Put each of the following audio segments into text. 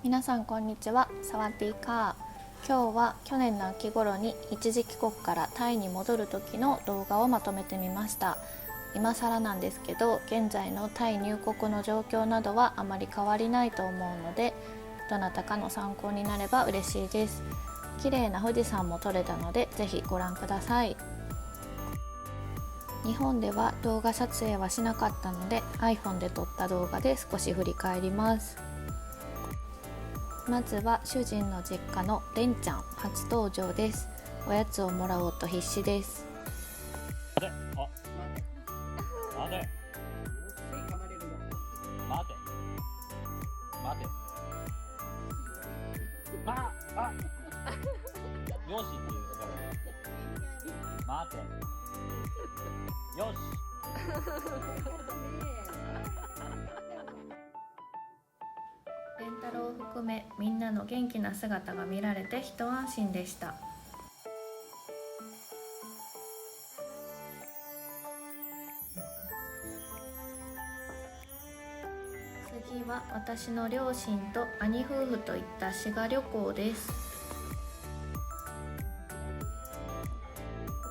皆さんこんにちは、サワディーカー。今日は去年の秋頃に一時帰国からタイに戻る時の動画をまとめてみました。今更なんですけど、現在のタイ入国の状況などはあまり変わりないと思うので、どなたかの参考になれば嬉しいです。綺麗な富士山も撮れたので、ぜひご覧ください。日本では動画撮影はしなかったので iPhone で撮った動画で少し振り返ります。まずは主人の実家のレンちゃん初登場です。おやつをもらおうと必死です。待て、待て、待て、待て、よしって言うから待て、よしレンタロウを含めみんなの元気な姿が見られて一安心でした。次は私の両親と兄夫婦といった滋賀旅行です。こ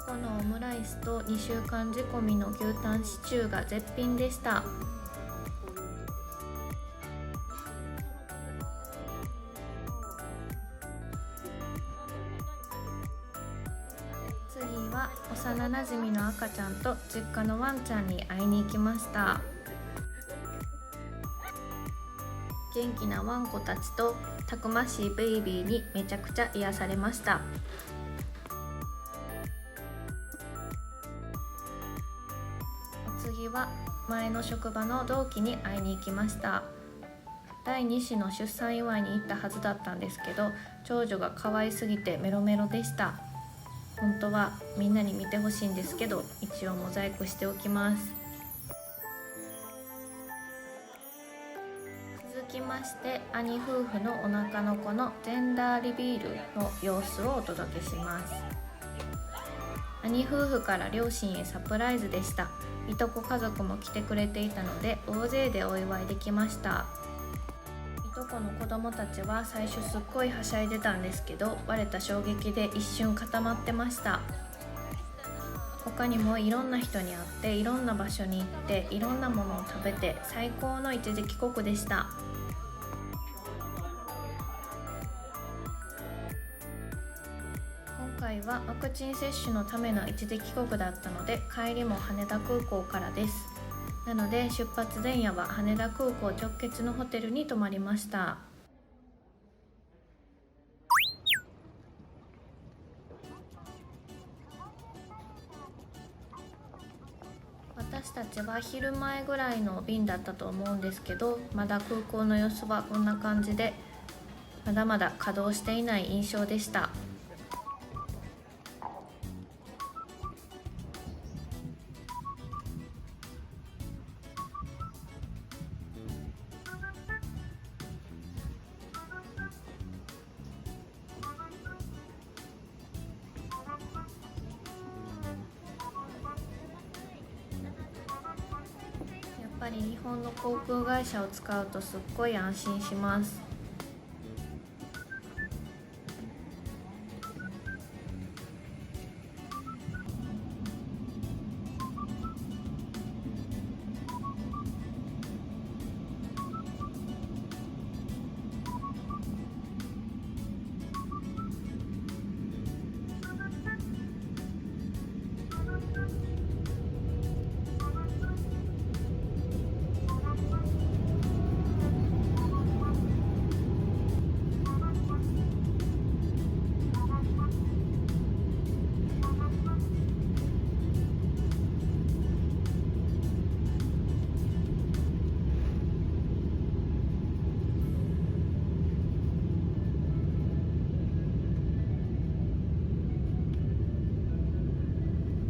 このオムライスと2週間仕込みの牛タンシチューが絶品でした。次は幼なじみの赤ちゃんと実家のワンちゃんに会いに行きました。元気なワンコたちとたくましいベイビーにめちゃくちゃ癒されました。お次は前の職場の同期に会いに行きました。第2子の出産祝いに行ったはずだったんですけど、長女が可愛すぎてメロメロでした。本当はみんなに見てほしいんですけど、一応モザイクしておきます。続きまして兄夫婦のお腹の子のジェンダーリビールの様子をお届けします。兄夫婦から両親へサプライズでした。いとこ家族も来てくれていたので大勢でお祝いできました。いとこの子供たちは最初すっごいはしゃいでたんですけど、割れた衝撃で一瞬固まってました。他にもいろんな人に会っていろんな場所に行っていろんなものを食べて最高の一時帰国でした。今回はワクチン接種のための一時帰国だったので、帰りも羽田空港からです。なので出発前夜は羽田空港直結のホテルに泊まりました。私たちは昼前ぐらいの便だったと思うんですけど、まだ空港の様子はこんな感じで、まだまだ稼働していない印象でした。やっぱり日本の航空会社を使うとすっごい安心します。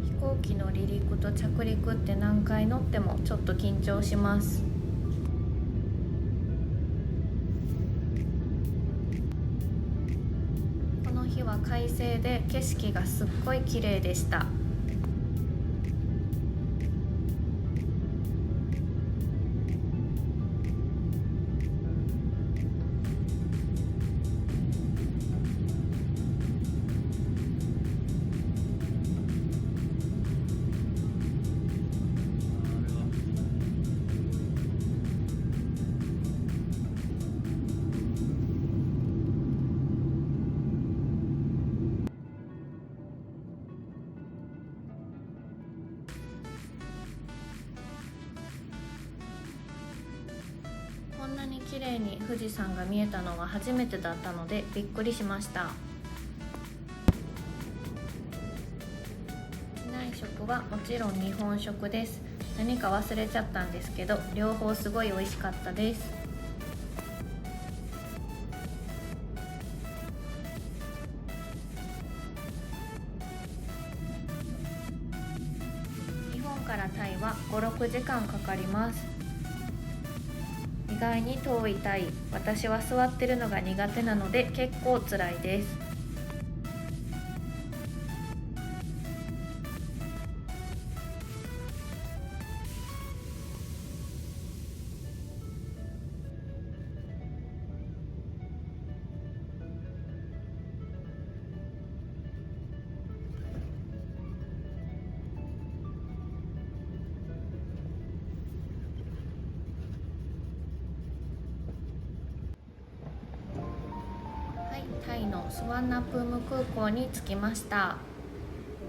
飛行機の離陸と着陸って何回乗ってもちょっと緊張します。この日は快晴で景色がすっごい綺麗でした。綺麗に富士山が見えたのは初めてだったのでびっくりしました。機内食はもちろん日本食です。何か忘れちゃったんですけど、両方すごい美味しかったです。日本からタイは5、6時間かかります。意外に遠いタイ、私は座ってるのが苦手なので結構辛いです。タイのスワンナプーム空港に着きました。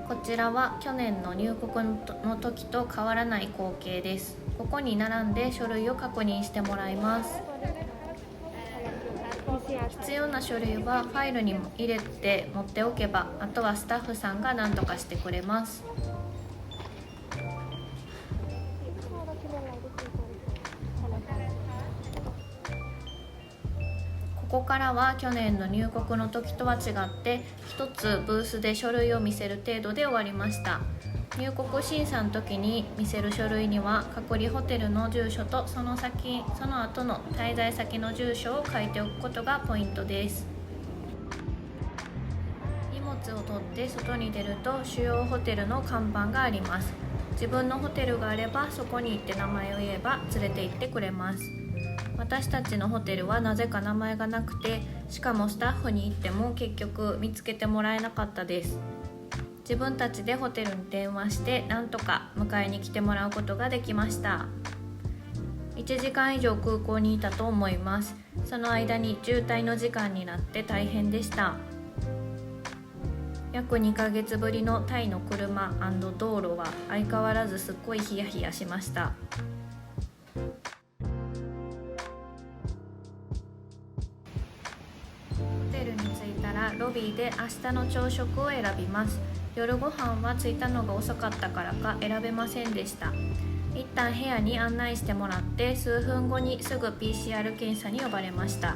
こちらは去年の入国の時と変わらない光景です。ここに並んで書類を確認してもらいます。必要な書類はファイルに入れて持っておけば、あとはスタッフさんが何とかしてくれます。ここからは去年の入国の時とは違って一つブースで書類を見せる程度で終わりました。入国審査の時に見せる書類には隔離ホテルの住所とその後の滞在先の住所を書いておくことがポイントです。荷物を取って外に出ると主要ホテルの看板があります。自分のホテルがあればそこに行って名前を言えば連れて行ってくれます。私たちのホテルはなぜか名前がなくて、しかもスタッフに行っても結局見つけてもらえなかったです。自分たちでホテルに電話してなんとか迎えに来てもらうことができました。1時間以上空港にいたと思います。その間に渋滞の時間になって大変でした。約2ヶ月ぶりのタイの車&道路は相変わらずすっごいヒヤヒヤしました。ロビーで明日の朝食を選びます。夜ご飯は着いたのが遅かったからか選べませんでした。一旦部屋に案内してもらって数分後にすぐ PCR 検査に呼ばれました。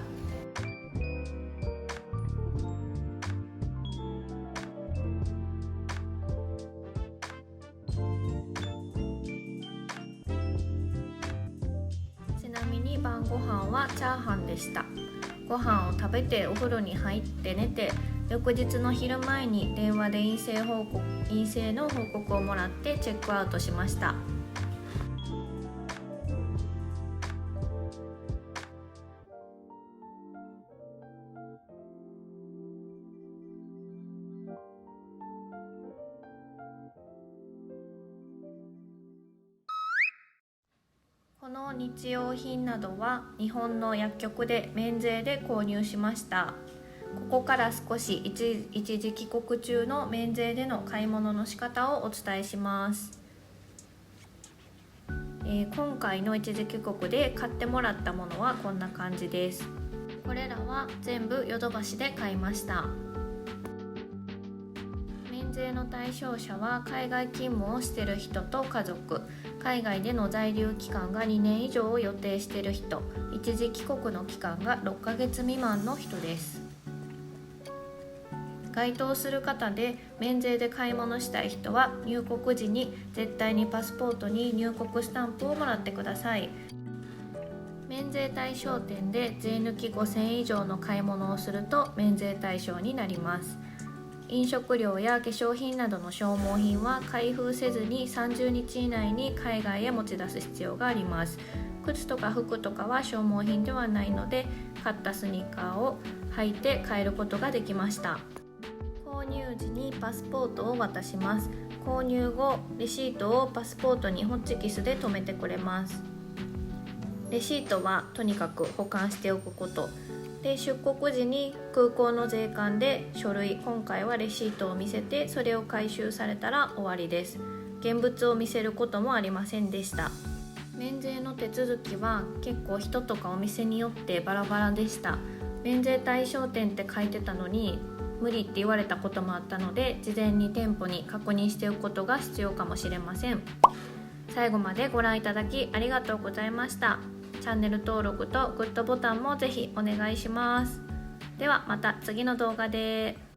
ちなみに晩ご飯はチャーハンでした。ご飯を食べてお風呂に入って寝て、翌日の昼前に電話で陰性の報告をもらってチェックアウトしました。この日用品などは日本の薬局で免税で購入しました。ここから少し一時帰国中の免税での買い物の仕方をお伝えします。今回の一時帰国で買ってもらったものはこんな感じです。これらは全部ヨドバシで買いました。免税の対象者は海外勤務をしている人と家族、海外での在留期間が2年以上を予定している人、一時帰国の期間が6ヶ月未満の人です。該当する方で免税で買い物したい人は入国時に絶対にパスポートに入国スタンプをもらってください。免税対象店で税抜き5000円以上の買い物をすると免税対象になります。飲食料や化粧品などの消耗品は開封せずに30日以内に海外へ持ち出す必要があります。靴とか服とかは消耗品ではないので、買ったスニーカーを履いて帰ることができました。購入時にパスポートを渡します。購入後、レシートをパスポートにホチキスで留めてくれます。レシートはとにかく保管しておくことで、出国時に空港の税関で書類、今回はレシートを見せてそれを回収されたら終わりです。現物を見せることもありませんでした。免税の手続きは結構人とかお店によってバラバラでした。免税対象店って書いてたのに無理って言われたこともあったので、事前に店舗に確認しておくことが必要かもしれません。最後までご覧いただきありがとうございました。チャンネル登録とグッドボタンもぜひお願いします。ではまた次の動画で。